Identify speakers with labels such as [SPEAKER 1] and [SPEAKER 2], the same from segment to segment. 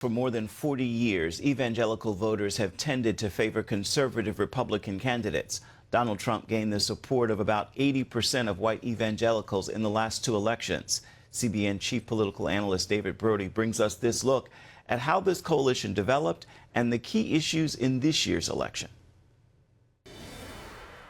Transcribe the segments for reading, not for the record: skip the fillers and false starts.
[SPEAKER 1] For more than 40 years, evangelical voters have tended to favor conservative Republican candidates. Donald Trump gained the support of about 80% of white evangelicals in the last two elections. CBN chief political analyst David Brody brings us this look at how this coalition developed and the key issues in this year's election.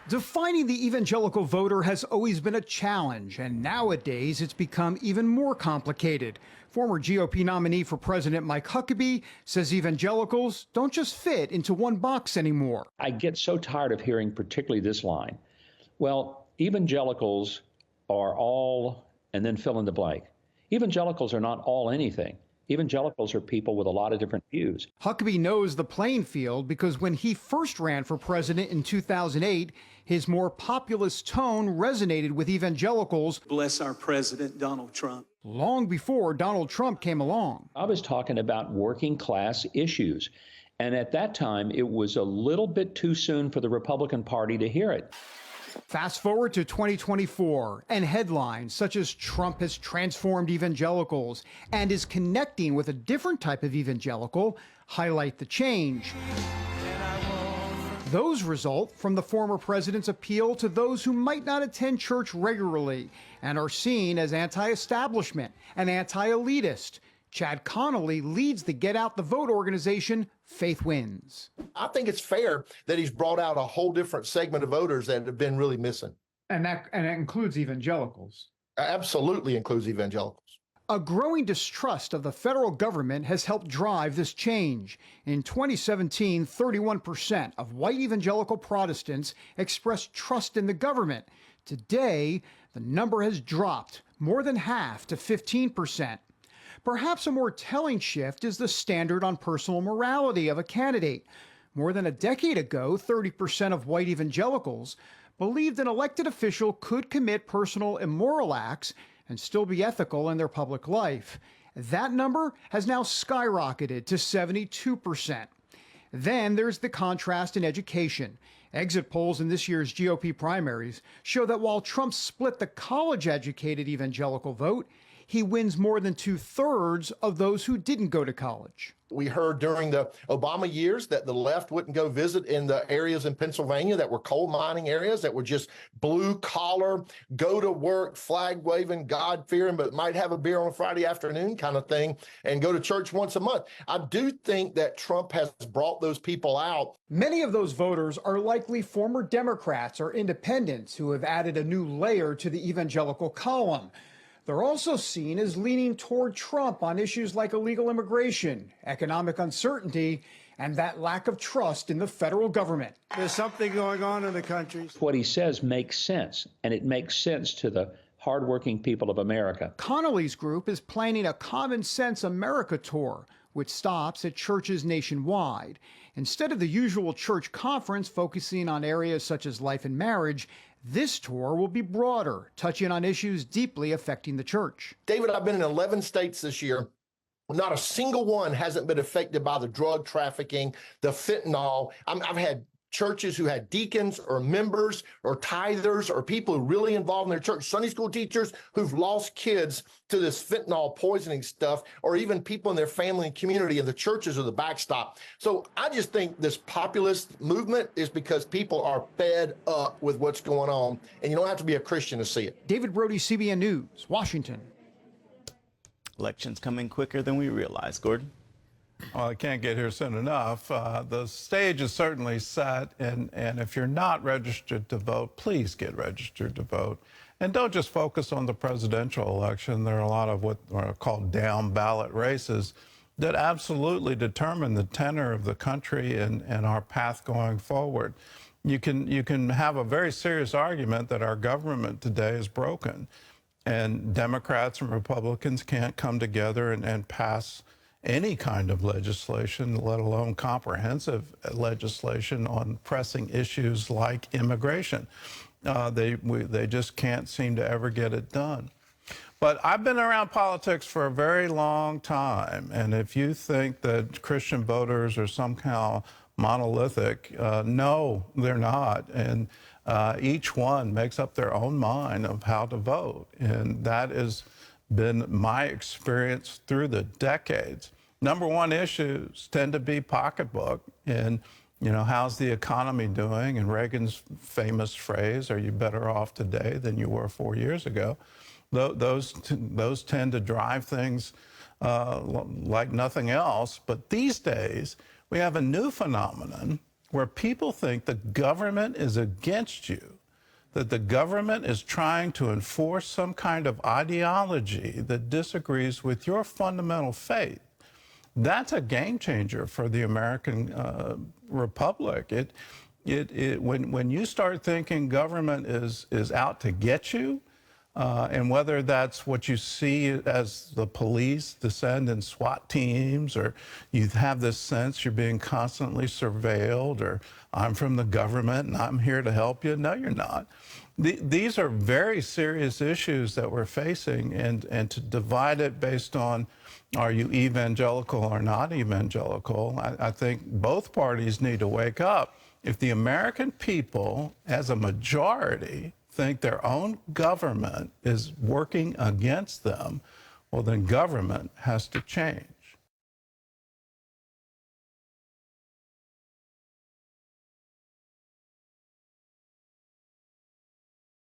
[SPEAKER 2] Defining the evangelical voter has always been a challenge, and nowadays it's become even more complicated. Former GOP nominee for president Mike Huckabee says evangelicals don't just fit into one box anymore.
[SPEAKER 3] I get so tired of hearing particularly this line. Well, evangelicals are all, and then fill in the blank. Evangelicals are not all anything. Evangelicals are people with a lot of different views.
[SPEAKER 2] Huckabee knows the playing field because when he first ran for president in 2008, his more populist tone resonated with evangelicals.
[SPEAKER 4] Bless our president, Donald Trump.
[SPEAKER 2] Long before Donald Trump came along.
[SPEAKER 3] I was talking about working class issues. And at that time, it was a little bit too soon for the Republican Party to hear it.
[SPEAKER 2] Fast forward to 2024, and headlines such as Trump has transformed evangelicals and is connecting with a different type of evangelical highlight the change. Those result from the former president's appeal to those who might not attend church regularly and are seen as anti-establishment and anti-elitist. Chad Connolly leads the Get Out the Vote organization, Faith Wins.
[SPEAKER 5] I think it's fair that he's brought out a whole different segment of voters that have been really missing.
[SPEAKER 2] And that includes evangelicals.
[SPEAKER 5] Absolutely includes evangelicals.
[SPEAKER 2] A growing distrust of the federal government has helped drive this change. In 2017, 31% of white evangelical Protestants expressed trust in the government. Today, the number has dropped more than half to 15%. Perhaps a more telling shift is the standard on personal morality of a candidate. More than a decade ago, 30% of white evangelicals believed an elected official could commit personal immoral acts and still be ethical in their public life. That number has now skyrocketed to 72%. Then there's the contrast in education. Exit polls in this year's GOP primaries show that while Trump split the college-educated evangelical vote, he wins more than 2/3 of those who didn't go to college.
[SPEAKER 5] We heard during the Obama years that the left wouldn't go visit in the areas in Pennsylvania that were coal mining areas, that were just blue collar, go to work, flag waving, God fearing, but might have a beer on a Friday afternoon kind of thing and go to church once a month. I do think that Trump has brought those people out.
[SPEAKER 2] Many of those voters are likely former Democrats or independents who have added a new layer to the evangelical column. They're also seen as leaning toward Trump on issues like illegal immigration, economic uncertainty, and that lack of trust in the federal government.
[SPEAKER 6] There's something going on in the country.
[SPEAKER 3] What he says makes sense, and it makes sense to the hardworking people of America.
[SPEAKER 2] Connolly's group is planning a Common Sense America tour, which stops at churches nationwide. Instead of the usual church conference focusing on areas such as life and marriage, this tour will be broader, touching on issues deeply affecting the church.
[SPEAKER 5] David, I've been in 11 states this year. Not a single one hasn't been affected by the drug trafficking, the fentanyl. I've had churches who had deacons or members or tithers or people who really involved in their church, Sunday school teachers who've lost kids to this fentanyl poisoning stuff, or even people in their family and community, and the churches are the backstop. So I just think this populist movement is because people are fed up with what's going on, and you don't have to be a Christian to see it.
[SPEAKER 2] David Brody, CBN News, Washington.
[SPEAKER 1] Elections coming quicker than we realize. Gordon?
[SPEAKER 7] Well, I can't get here soon enough. The stage is certainly set, and if you're not registered to vote, please get registered to vote. And don't just focus on the presidential election. There are a lot of what are called down ballot races that absolutely determine the tenor of the country and our path going forward. You can have a very serious argument that our government today is broken, and Democrats and Republicans can't come together and pass any kind of legislation, let alone comprehensive legislation on pressing issues like immigration. They just can't seem to ever get it done. But I've been around politics for a very long time, and if you think that Christian voters are somehow monolithic, no, they're not. And each one makes up their own mind of how to vote, and that has been my experience through the decades. number one issues tend to be pocketbook and, how's the economy doing? And Reagan's famous phrase, are you better off today than you were 4 years ago? Those tend to drive things like nothing else. But these days, we have a new phenomenon where people think the government is against you, that the government is trying to enforce some kind of ideology that disagrees with your fundamental faith. That's a game changer for the American republic. When you start thinking government is out to get you, and whether that's what you see as the police descend in SWAT teams, or you have this sense you're being constantly surveilled, or I'm from the government and I'm here to help you. No, you're not. These are very serious issues that we're facing, and to divide it based on are you evangelical or not evangelical, I think both parties need to wake up. If the American people, as a majority, think their own government is working against them, well, then government has to change.